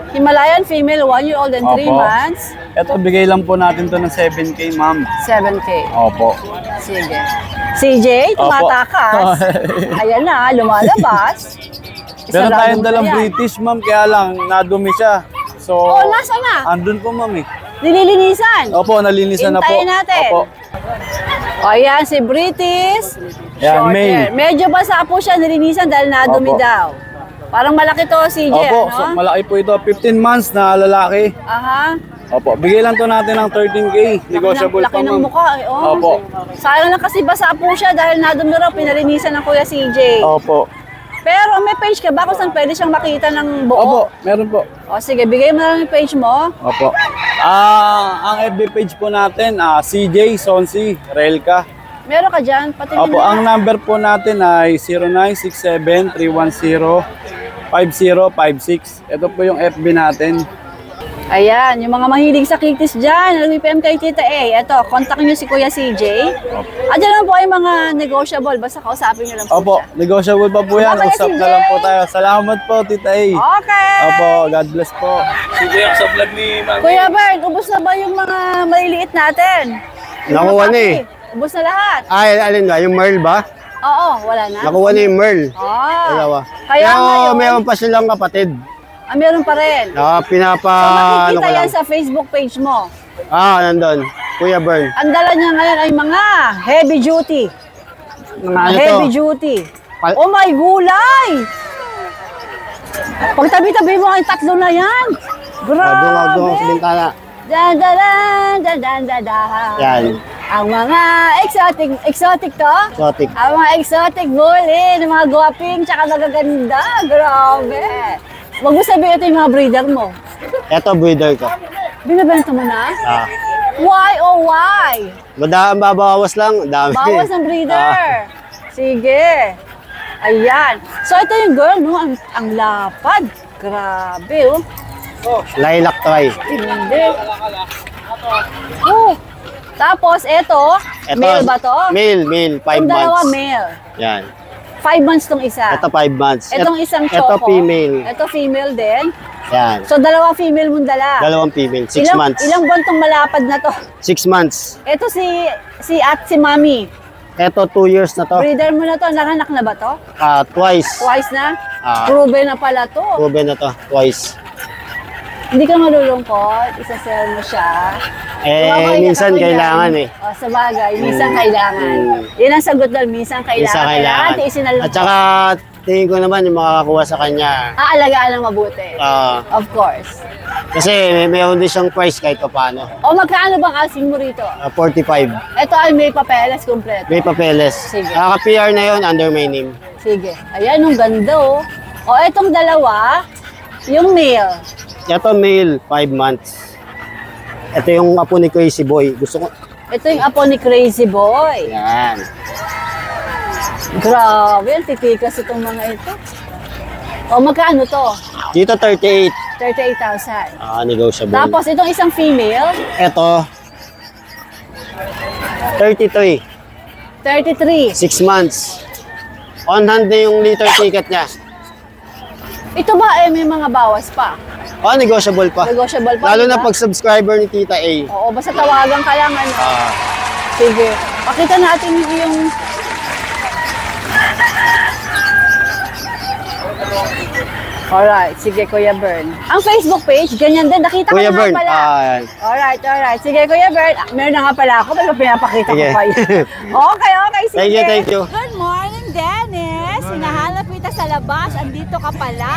Speaker 2: Himalayan female, 1 year old and 3
Speaker 1: Opo.
Speaker 2: months.
Speaker 1: Ito, bigay lang po natin to ng 7K, ma'am.
Speaker 2: 7K.
Speaker 1: Opo.
Speaker 2: Sige. CJ, tumatakas. Ayan na, lumalabas.
Speaker 1: Meron
Speaker 2: Isarado
Speaker 1: tayong
Speaker 2: mo na
Speaker 1: dalang
Speaker 2: yan.
Speaker 1: British, ma'am, kaya lang, nadumi siya. So,
Speaker 2: Oh, nasa na?
Speaker 1: andun po, ma'am, eh.
Speaker 2: Nililinisan.
Speaker 1: Opo, nalinisan na po.
Speaker 2: Hintayin natin.
Speaker 1: Opo.
Speaker 2: O, ayan, si British.
Speaker 1: Yan,
Speaker 2: Short
Speaker 1: male.
Speaker 2: hair. Medyo basa po siya, nilinisan dahil nadumi
Speaker 1: Opo.
Speaker 2: daw. Parang malaki to, CJ,
Speaker 1: Opo,
Speaker 2: ano?
Speaker 1: so, malaki po ito. 15 months na lalaki.
Speaker 2: Aha.
Speaker 1: Opo, bigay lang to natin ng 13K. Negotiable
Speaker 2: Laki
Speaker 1: pa,
Speaker 2: ng
Speaker 1: ma'am.
Speaker 2: mukha. Eh. Oh.
Speaker 1: Opo.
Speaker 2: Sayang lang kasi basa po siya dahil nadumi raw, pinalinisan ng Kuya CJ.
Speaker 1: Opo.
Speaker 2: Pero may page ka ba kung saan pwede siyang makita ng buo?
Speaker 1: Opo, meron po.
Speaker 2: O sige, bigay mo na lang yung page mo.
Speaker 1: Opo. Ang FB page po natin, CJ Sonsi Relka.
Speaker 2: Meron ka dyan? Pati
Speaker 1: Opo, ang number po natin ay 0967-310-5056. Ito po yung FB natin.
Speaker 2: Ayan, yung mga mahilig sa kitis dyan, nag-PM kay Tita A. Ito, contact nyo si Kuya CJ. At dyan lang po ay mga negotiable, basta kausapin nyo lang po
Speaker 1: Opo,
Speaker 2: siya.
Speaker 1: negotiable pa po yan.
Speaker 2: Bye-bye,
Speaker 1: Usap na
Speaker 2: CJ.
Speaker 1: lang po tayo. Salamat po, Tita A.
Speaker 2: Okay!
Speaker 1: Opo, God bless po.
Speaker 6: Sige ako sa vlog ni Mami.
Speaker 2: Kuya Bert, ubos na ba yung mga maliliit natin? Yung
Speaker 7: Nakuha
Speaker 2: mga
Speaker 7: na eh.
Speaker 2: papi, ubos na lahat?
Speaker 7: Ay, alin ba? Yung Merl ba?
Speaker 2: Oo, wala na.
Speaker 7: Nakuha na yung Merl.
Speaker 2: Ah,
Speaker 7: Dalawa.
Speaker 2: kaya ngayon,
Speaker 7: meron pa silang kapatid.
Speaker 2: meron pa rin.
Speaker 7: Pinapa...
Speaker 2: So
Speaker 7: ano
Speaker 2: makikita
Speaker 7: ko
Speaker 2: yan
Speaker 7: lang.
Speaker 2: sa Facebook page mo.
Speaker 7: Nandun. Kuya Bern.
Speaker 2: Ang dala niya ngayon ay mga heavy duty. Mga
Speaker 7: Ano
Speaker 2: heavy
Speaker 7: to?
Speaker 2: duty.
Speaker 7: Pal-
Speaker 2: Oh my gulay! Pagtabi-tabi mo ay tatlo na yan. Grabe!
Speaker 7: Doon sa bintana.
Speaker 2: Dan.
Speaker 7: Yan.
Speaker 2: Ang mga exotic to?
Speaker 7: Exotic.
Speaker 2: Ang mga exotic bully, ng mga guwaping, tsaka magaganda. Grabe! Wag mo sabihin ito yung mga breeder mo.
Speaker 7: Ito, breeder ko.
Speaker 2: Binibenta mo na? Why oh why?
Speaker 7: Babawas lang. Dami.
Speaker 2: Bawas ng breeder. Sige. Ayan. So ito yung girl, no? Ang lapad. Grabe, oh.
Speaker 7: Lilac try.
Speaker 2: Hindi. Oh. Tapos ito, male ba to?
Speaker 7: Male. 5
Speaker 2: Yung dalawa
Speaker 7: months.
Speaker 2: male.
Speaker 7: Yan.
Speaker 2: 5 months tong isa.
Speaker 7: Ito 5 months.
Speaker 2: Itong isang
Speaker 7: Ito
Speaker 2: choco.
Speaker 7: female.
Speaker 2: Ito female din.
Speaker 7: Yan.
Speaker 2: So dalawa female mong dala.
Speaker 7: Dalawang female. 6 months.
Speaker 2: Ilang buwan tong malapad na to?
Speaker 7: 6 months.
Speaker 2: Ito si Mami.
Speaker 7: Ito 2 years na to.
Speaker 2: Breeder mo na to. Nanganak na ba to?
Speaker 7: Twice.
Speaker 2: Twice na?
Speaker 7: Ah.
Speaker 2: Proven na pala to.
Speaker 7: Proven na to. Twice.
Speaker 2: Hindi ka malulungkot, isa-sell mo siya.
Speaker 7: Minsan kailangan eh.
Speaker 2: O, sa bagay, minsan kailangan. Yan ang sagot doon, minsan kailangan.
Speaker 7: Minsan kailangan.
Speaker 2: Tiisin na lang.
Speaker 7: At saka tingin ko naman yung makakakuha sa kanya.
Speaker 2: Aalagaan ng mabuti. Of course.
Speaker 7: Kasi mayroon din siyang price kahit paano.
Speaker 2: O magkano bang asking mo rito?
Speaker 7: 45.
Speaker 2: Ito ay may papeles kompleto.
Speaker 7: May papeles.
Speaker 2: Sige.
Speaker 7: Kaka-PR na yon under my name.
Speaker 2: Sige. Ayan, ang ganda oh. O, etong dalawa, yung male.
Speaker 7: Ito male, 5 months. Ito yung apo ni Crazy Boy. Gusto ko.
Speaker 2: Ito yung apo ni Crazy Boy.
Speaker 7: Yan.
Speaker 2: Grabe, ang titikas itong mga ito. O, magkano to?
Speaker 7: Dito 38.
Speaker 2: 38,000.
Speaker 7: Negotiable.
Speaker 2: Tapos itong isang female,
Speaker 7: Ito 33.
Speaker 2: 33.
Speaker 7: 6 months. On hand na yung liter ticket niya.
Speaker 2: Ito ba may mga bawas pa?
Speaker 7: Negotiable pa.
Speaker 2: Negotiable pa,
Speaker 7: Lalo
Speaker 2: diba?
Speaker 7: na pag subscriber ni Tita A.
Speaker 2: Oo, basta tawagan ka lang ano. Sige. Pakita natin yung Alright, sige Kuya Bern. Ang Facebook page, ganyan din. Nakita ko
Speaker 7: Kuya
Speaker 2: na
Speaker 7: Bern.
Speaker 2: nga pala.
Speaker 7: Yan.
Speaker 2: Alright. Sige Kuya Bern. Meron na nga pala ako, pero pinapakita ko
Speaker 7: Sige.
Speaker 2: pa yun. Okay, sige.
Speaker 7: Thank you.
Speaker 2: Good morning, Dennis. Hinahanap kita sa labas. Andito ka pala.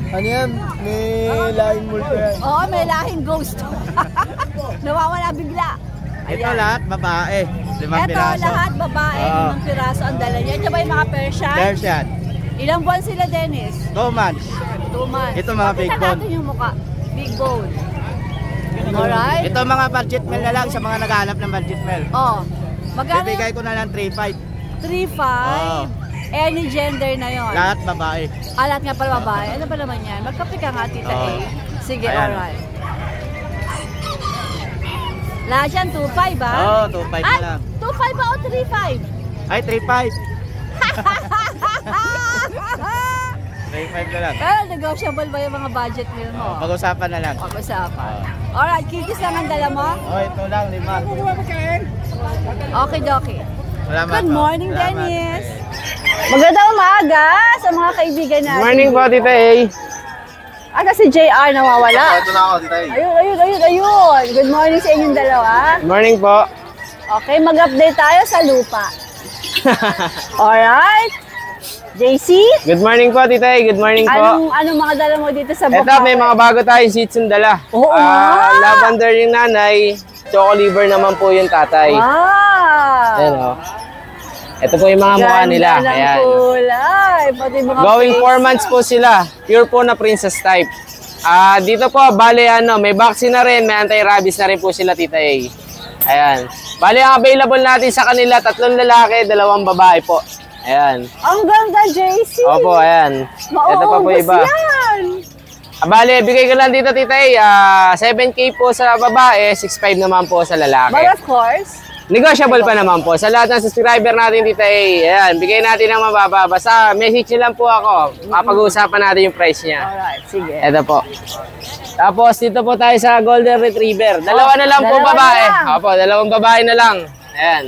Speaker 6: Ano yan? May lahing multo yan.
Speaker 2: Oo, may lahing ghost. Nawawala bigla.
Speaker 3: Ito lahat babae. 5
Speaker 2: Ito, lahat babae, 5 piraso ang dala niya. Ito ba yung mga Persian?
Speaker 3: Persian.
Speaker 2: Ilang buwan sila, Dennis?
Speaker 3: 2 months.
Speaker 2: 2 months.
Speaker 3: Ito, mga big
Speaker 2: Pakita
Speaker 3: bone.
Speaker 2: natin yung mukha. Big bone. Alright?
Speaker 3: Ito mga budget meal na lang sa mga naghahanap ng budget meal.
Speaker 2: Oh. Magkano?
Speaker 7: Bibigay ko na lang 3.5.
Speaker 2: 3.5. Any gender na yon.
Speaker 7: Lahat babae.
Speaker 2: Lahat nga pala babae. Ano ba naman yan? Magkape ka nga, Tita A. Sige,
Speaker 7: Ayan.
Speaker 2: alright. Lahat yan, 2.5 ba?
Speaker 7: Oo, 2.5 na
Speaker 2: Ay,
Speaker 7: lang.
Speaker 2: 2.5 ba o 3.5?
Speaker 7: Ay, 3.5. 3.5 na lang.
Speaker 2: Pero negotiable ba yung mga budget meal mo?
Speaker 7: Pag-usapan na lang.
Speaker 2: Pag-usapan. Alright, kikis lang ang dala mo?
Speaker 7: Oh, ito lang, 5.
Speaker 2: Okay, dokie.
Speaker 7: Salamat.
Speaker 2: Good morning,
Speaker 7: Salamat.
Speaker 2: Dennis. Magandang umaga sa mga kaibigan natin.
Speaker 5: Morning po, Tita A.
Speaker 2: Ata si JR nawawala.
Speaker 4: Ito na ako, Tita A.
Speaker 2: Ayun. Good morning sa inyong dalawa.
Speaker 5: Morning po.
Speaker 2: Okay, mag-update tayo sa lupa. Alright. JC,
Speaker 5: Good morning po, Tita A. Good morning po.
Speaker 2: anong mga dala mo dito sa
Speaker 5: Ito, may mga bago tayong Shih Tzu dala.
Speaker 2: Oo nga.
Speaker 5: Lavender yung nanay, choco liver naman po yung tatay.
Speaker 2: Wow.
Speaker 5: Ayan o. Ito po yung mga mukha nila.
Speaker 2: Ganda ng
Speaker 5: Ayan.
Speaker 2: kulay. Pati mga
Speaker 5: Going
Speaker 2: face.
Speaker 5: 4 months po sila. Pure po na princess type. Dito po, bale may vaccine na rin, may anti-rabies na rin po sila, Tita A. Ayan. Bale, ang available natin sa kanila, 3 lalaki, 2 babae po. Ayan.
Speaker 2: Ang ganda, JC.
Speaker 5: Opo, ayan. Ito pa po
Speaker 2: Mauubos
Speaker 5: iba.
Speaker 2: yan.
Speaker 5: Bale, bigay ko lang dito, Tita A. 7K po sa babae, 6.5 naman po sa lalaki.
Speaker 2: But of course,
Speaker 5: Negotiable pa naman po. Sa lahat ng subscriber natin, Tita A, ayan, bigay natin ng mababa. Basta message nyo lang po ako. Mapag-uusapan natin yung price niya.
Speaker 2: alright, sige.
Speaker 5: Ito po. Tapos dito po tayo sa Golden Retriever. Dalawa na lang po
Speaker 2: dalawa
Speaker 5: babae.
Speaker 2: na lang.
Speaker 5: Opo, 2 babae na lang. Ayan.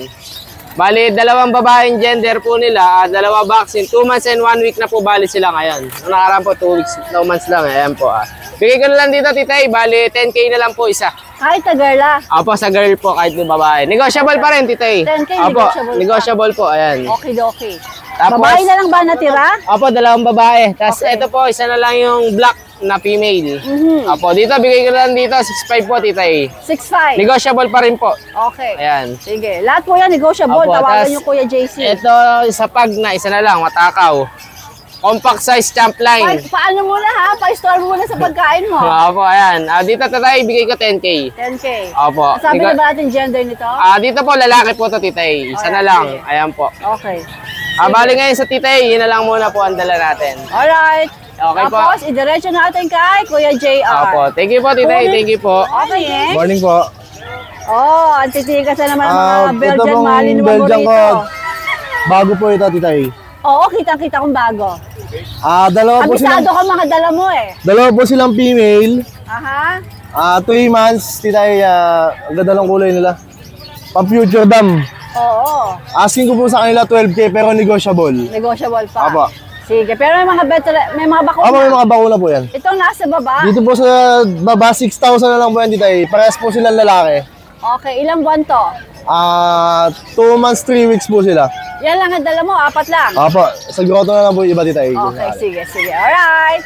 Speaker 5: Bali, 2 babaeng gender po nila, 2 vaccine, 2 months and 1 week na po bali sila ngayon. Noong nakaraan po, 2 weeks, 2 months lang. Ayan po. Bigay ko na lang dito, Tita A, bali 10K na lang po isa.
Speaker 2: Kahit na girl ah.
Speaker 5: Opo, sa girl po, kahit yung babae. Negotiable pa rin, Tita A.
Speaker 2: 10K,
Speaker 5: Opo,
Speaker 2: negotiable pa.
Speaker 5: negotiable po, ayan.
Speaker 2: Okay.
Speaker 5: Tapos-
Speaker 2: Babae na lang ba natira?
Speaker 5: Opo, 2 babae. Tapos
Speaker 2: Okay.
Speaker 5: ito po, isa na lang yung black na female.
Speaker 2: Mhm.
Speaker 5: Opo, dito, bigay ko na lang dito, 6.5 po, Tita A.
Speaker 2: 6.5.
Speaker 5: Negotiable pa rin po.
Speaker 2: Okay.
Speaker 5: Ayan.
Speaker 2: Sige. Lahat po yan negotiable.
Speaker 5: Opo,
Speaker 2: Tawagan
Speaker 5: tas-
Speaker 2: niyo Kuya JC.
Speaker 5: Ito, sa pag na, isa na lang, matakaw. Compact size champ line.
Speaker 2: Paano muna ha? Pa-store muna sa pagkain mo.
Speaker 5: Opo, ayan. Dito, Tita A, bigay ko 10K.
Speaker 2: 10K.
Speaker 5: Opo.
Speaker 2: Sabi na ba natin gender nito?
Speaker 5: Dito po, lalaki po to, Tita A. Isa na
Speaker 2: Alright,
Speaker 5: lang.
Speaker 2: sige.
Speaker 5: Ayan po.
Speaker 2: Okay.
Speaker 5: Bali ngayon sa Tita A, yun na lang muna po ang dala natin.
Speaker 2: Alright.
Speaker 5: Okay po.
Speaker 2: Tapos, idiretso natin kay Kuya JR.
Speaker 5: Opo. Thank you po, Tita A. Thank you po.
Speaker 2: Okay, eh?
Speaker 6: Morning po.
Speaker 2: Oh, ang titigas na naman ang mga
Speaker 6: Ito
Speaker 2: Belgian
Speaker 6: pong
Speaker 2: Malin mo
Speaker 6: Belgian
Speaker 2: rito.
Speaker 6: ko. Bago po ito, Tita A.
Speaker 2: Oo, kitang-kita kong bago.
Speaker 6: Dalawa po silang,
Speaker 2: Abisado ka mga dala mo eh.
Speaker 6: dalawa po silang female.
Speaker 2: Aha.
Speaker 6: 3 months, Tita A. Ang ganda ng kulay nila. Pang-future dam.
Speaker 2: Oo.
Speaker 6: Asking ko po sa kanila 12K pero negotiable.
Speaker 2: Negotiable pa.
Speaker 6: Apo.
Speaker 2: Sige, pero may mga bakuna.
Speaker 6: May mga bakuna po yan.
Speaker 2: Itong nasa baba.
Speaker 6: Dito po sa baba, 6,000 na lang po yan, Tita A. Parehas po silang lalaki.
Speaker 2: Okay, ilang buwan to?
Speaker 6: 2 months, 3 weeks po sila.
Speaker 2: Yan lang ang dala mo, 4 lang.
Speaker 6: Apo, sa grotto na lang po yung iba, Tita A.
Speaker 2: Okay, sige. Alright.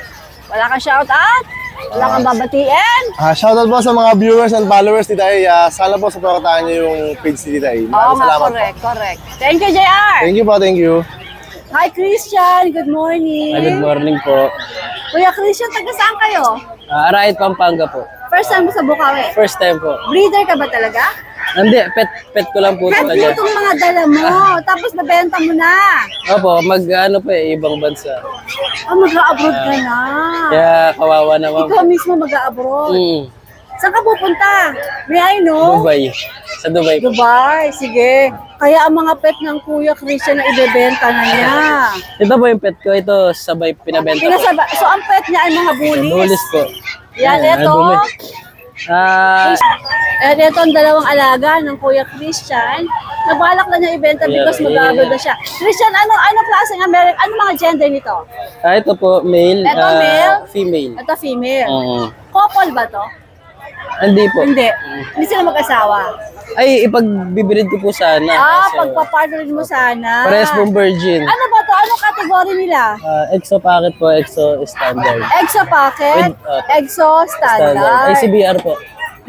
Speaker 2: Wala kang shout out? Wala kang babatiin?
Speaker 6: Shoutout po sa mga viewers and followers, Tita A. Sana po supportahan niyo yung page ni Tita A.
Speaker 2: Oo
Speaker 6: Maraming
Speaker 2: nga,
Speaker 6: salamat po.
Speaker 2: correct. Thank you, JR.
Speaker 6: Thank you po, thank you.
Speaker 2: Hi, Christian. Good morning.
Speaker 5: Good morning po.
Speaker 2: Kuya Christian, taga saan kayo?
Speaker 5: Arayat, Pampanga po.
Speaker 2: First time mo sa Bukawi.
Speaker 5: First time po.
Speaker 2: Breeder ka ba talaga?
Speaker 5: Hindi, pet ko lang po
Speaker 2: Pet mo
Speaker 5: talaga.
Speaker 2: itong mga dala mo. Tapos nabenta mo na.
Speaker 5: Opo, ibang bansa.
Speaker 2: Mag-a-abroad ka na.
Speaker 5: Kaya kawawa naman
Speaker 2: Ikaw mismo mag-a-abroad.
Speaker 5: po.
Speaker 2: Saan ka pupunta? May I know?
Speaker 5: Dubai. Sa Dubai po.
Speaker 2: Dubai, sige. Kaya ang mga pet ng Kuya Christian na ibebenta na niya.
Speaker 5: Ito po yung pet ko. Ito sabay pinabenta ko.
Speaker 2: So ang pet niya ay mga bullies.
Speaker 5: Bulis po.
Speaker 2: Yan,
Speaker 5: Ayan,
Speaker 2: ito.
Speaker 5: dumi.
Speaker 2: Ito ang dalawang alaga ng Kuya Christian. Nabalak na niya ibenta because mag-abroad na siya. Christian, ano klase ng American? Ano mga gender nito?
Speaker 5: Ito po, male.
Speaker 2: Ito male?
Speaker 5: Female.
Speaker 2: Ito female.
Speaker 5: Oo.
Speaker 2: Couple ba to?
Speaker 5: Hindi po.
Speaker 2: Hindi. Hindi sila mag-asawa.
Speaker 5: Ay, ipagbibreed ko po sana. So,
Speaker 2: Pagpapartnerin mo sana.
Speaker 5: parehas pong virgin.
Speaker 2: Ano ba to? Anong category nila?
Speaker 5: Exo packet po, exo standard.
Speaker 2: Exo packet,
Speaker 5: With,
Speaker 2: exo standard.
Speaker 5: ICBR po.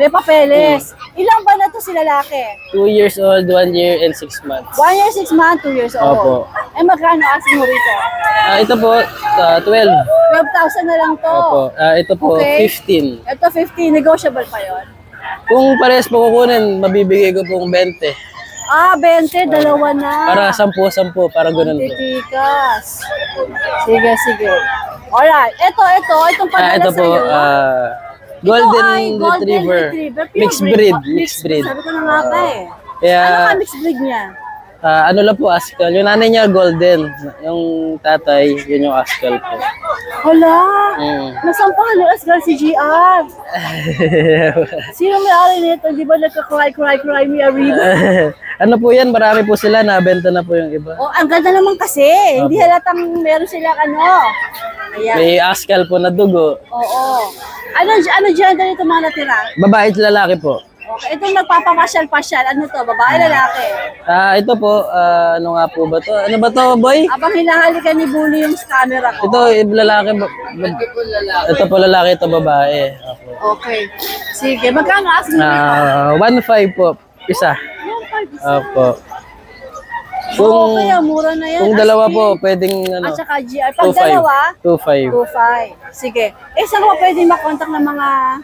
Speaker 2: May papeles. Ilang ba na to si lalaki?
Speaker 5: 2 years old, 1 year and 6 months.
Speaker 2: 1 year, 6 months, 2 years old.
Speaker 5: Opo.
Speaker 2: Eh magkano asin mo rito?
Speaker 5: Ito po, 12.
Speaker 2: 12,000 na lang to.
Speaker 5: Opo. Ito po,
Speaker 2: Okay.
Speaker 5: 15.
Speaker 2: Ito 50, negotiable pa yon.
Speaker 5: Kung parehas po kukunin, mabibigay ko pong 20.
Speaker 2: Ah, 20, dalawa na.
Speaker 1: Para 10-10, para ganun po.
Speaker 2: Titikas. Sige, sige. Alright, itong padala
Speaker 1: Ito po,
Speaker 2: sa'yo.
Speaker 1: Golden
Speaker 2: Ito ay
Speaker 1: Retriever.
Speaker 2: Pure
Speaker 1: Mixed breed. Mixed breed.
Speaker 2: Sabi ko na nga ba eh.
Speaker 1: Kaya,
Speaker 2: Ano ka mixed breed niya?
Speaker 1: ano lang po, Askal. Yung nanay niya, Golden. Yung tatay, yun yung Askal po.
Speaker 2: Hala!
Speaker 1: Mm.
Speaker 2: Nasaan pa halos girl si GR? Sino may-ari nito? Di ba nagka-cry me a river?
Speaker 1: Ano po yan, marami po sila, nabenta na po yung iba.
Speaker 2: Oh, ang ganda naman kasi. Hindi halatang meron silang ano. Ayan.
Speaker 1: May Askal po na dugo.
Speaker 2: Oo. Ano gender ito mga natira?
Speaker 1: Babae at lalaki po.
Speaker 2: Okay, itong nagpapapasyal-pasyal. Ano to? Babae, lalaki?
Speaker 1: Ito po, ano nga po ba to? Ano ba to, boy?
Speaker 2: Abang hinahalikan ni Bully yung camera ko.
Speaker 1: Ito, lalaki. Ito po lalaki, ito babae.
Speaker 2: Okay. Sige, magkano asking mo?
Speaker 1: 1.5 po, isa.
Speaker 2: 1.5 isa.
Speaker 1: Opo.
Speaker 2: Oo, kaya mura na yan.
Speaker 1: Kung dalawa
Speaker 2: Asking.
Speaker 1: po, pwedeng ano,
Speaker 2: At saka GR. Pag dalawa,
Speaker 1: 2.5.
Speaker 2: 2.5. Sige. Saan ko pwede makontak ng mga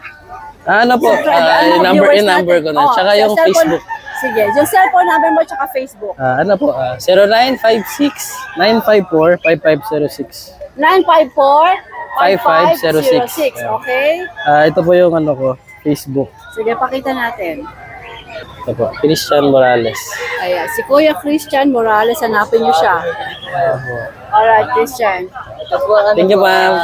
Speaker 1: Ano po, yung number ko na. Tsaka yung Facebook.
Speaker 2: Sige, yung cellphone number mo tsaka Facebook.
Speaker 1: Ano po, 0956-954-5506.
Speaker 2: 954-5506. Okay?
Speaker 1: Ito po yung ano ko, Facebook.
Speaker 2: Sige, pakita natin.
Speaker 1: Ito po, Christian Morales.
Speaker 2: Ayan, si Kuya Christian Morales, hanapin niyo siya. Alright, Christian.
Speaker 1: Thank you, ma'am.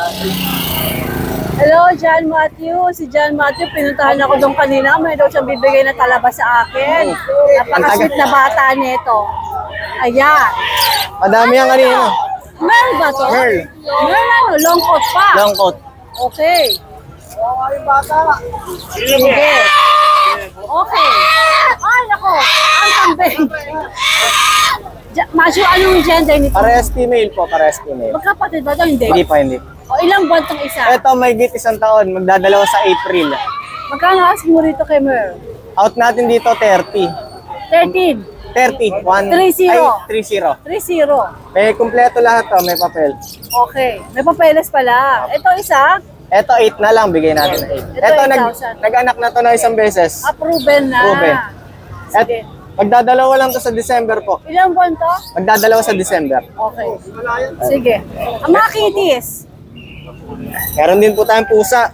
Speaker 2: Hello, John Matthew. Si John Matthew, pinuntahan ako doon kanina. May daw siyang bibigay na talaba sa akin. Napaka-sweet na bata nito. Ayan.
Speaker 7: Madami yan kanina.
Speaker 2: Merl ba to?
Speaker 7: Merl.
Speaker 2: Merl ano? Long coat pa?
Speaker 7: Long coat.
Speaker 2: Okay. Sige. Okay. Ay, nako. Ang kambing. Matthew, anong gender nito?
Speaker 7: Parehas female po, parehas female.
Speaker 2: Magkapatid ba ito? Hindi.
Speaker 7: Hindi pa, hindi.
Speaker 2: O, ilang buwan tong isa?
Speaker 7: Ito, may git 1 taon. Magdadalawa sa April.
Speaker 2: Magkano asking mo rito kay Merl?
Speaker 7: Out natin dito, 30.
Speaker 2: 13.
Speaker 7: 30.
Speaker 2: 30.
Speaker 7: Ay, 30.
Speaker 2: 3-0.
Speaker 7: May kumpleto lahat to, may papel.
Speaker 2: Okay. May papeles pala. Ito isa,
Speaker 7: Ito, 8 na lang, bigay natin na 8.
Speaker 2: Ito,
Speaker 7: Ito,
Speaker 2: 8,000.
Speaker 7: nag-anak na to ng isang beses.
Speaker 2: approven na.
Speaker 7: Proven. At
Speaker 2: Sige.
Speaker 7: magdadalawa lang to sa December po.
Speaker 2: Ilang buwan to?
Speaker 7: Magdadalawa sa December.
Speaker 2: Okay. Sige. Ang mga kitties.
Speaker 7: Meron din po tayong pusa.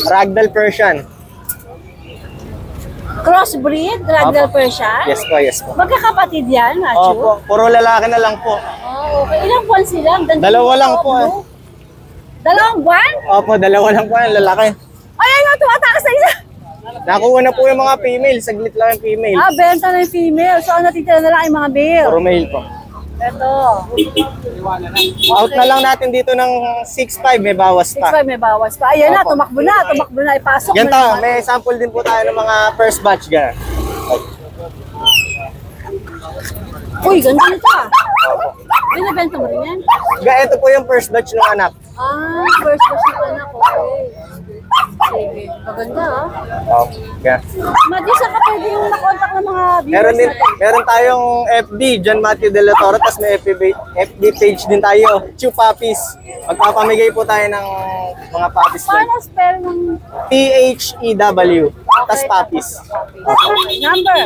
Speaker 7: Ragdoll Persian.
Speaker 2: Crossbreed, Ragdoll Persian.
Speaker 7: Yes po, yes po.
Speaker 2: Magkakapatid yan, Matthew?
Speaker 7: Opo, puro lalaki na lang po.
Speaker 2: Oh, okay. Ilang buwan sila? Ang ganda
Speaker 7: Dalawa
Speaker 2: nito,
Speaker 7: lang po,
Speaker 2: no? Dalawang buwan?
Speaker 7: Opo, dalawa lang po yung lalaki.
Speaker 2: Ay, ano, tumatakas sa isa.
Speaker 7: Nakuha na po yung mga female, saglit lang yung female.
Speaker 2: Ah, benta na yung female. So, ang natitira na lang yung mga male.
Speaker 7: Puro male po.
Speaker 2: Ito.
Speaker 7: Out na lang natin dito ng 6'5", may bawas
Speaker 2: 6'5",
Speaker 7: pa.
Speaker 2: may bawas pa. Ayan na,
Speaker 7: Opo.
Speaker 2: tumakbo na, ipasok.
Speaker 7: Ganito,
Speaker 2: mo na.
Speaker 7: may sample din po tayo ng mga first batch gan.
Speaker 2: Uy, ganda nito ah. Binibenta mo rin yan?
Speaker 7: Ito po yung first batch ng anak.
Speaker 2: Ah, first version pa na. Okay. Sige. Maganda ah.
Speaker 7: Gan.
Speaker 2: Madi, saan ka pwede yung nakontak ng mga
Speaker 7: Meron
Speaker 2: viewers
Speaker 7: din,
Speaker 2: natin?
Speaker 7: meron tayong FB, John Matthew De La Torre, tapos may FB page din tayo, Chew Puppies. Magpapamigay po tayo ng mga puppies din.
Speaker 2: Paano spell ng
Speaker 7: THEW, tapos puppies.
Speaker 2: number?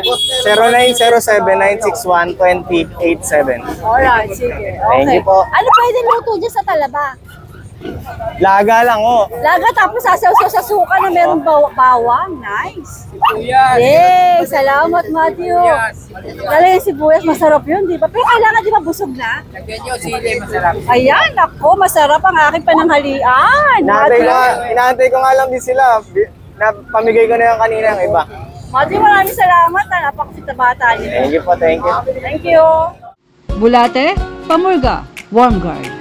Speaker 7: 0907-961-2087.
Speaker 2: Alright, sige. Okay.
Speaker 7: Thank you po.
Speaker 2: Ano pwede luto dyan sa talaba?
Speaker 7: Laga lang oh.
Speaker 2: Laga tapos sasaw sa suka na merong bawang. Nice. Yay! Salamat, Matthew. Talagang sibuyas, masarap yun, di ba? Pero kailangan, di ba, busog na?
Speaker 5: Lagyan nyo, sili, masarap.
Speaker 2: Ayan, ako, masarap ang aking pananghalian.
Speaker 7: Inaantay ko nga lang din sila. Pamigay ko na yung kanina yung iba.
Speaker 2: Matthew, maraming salamat. Napakasit na bata niyo.
Speaker 7: Thank you po, thank you.
Speaker 2: Thank you.
Speaker 8: Bulate, Pamurga, Warm Guard.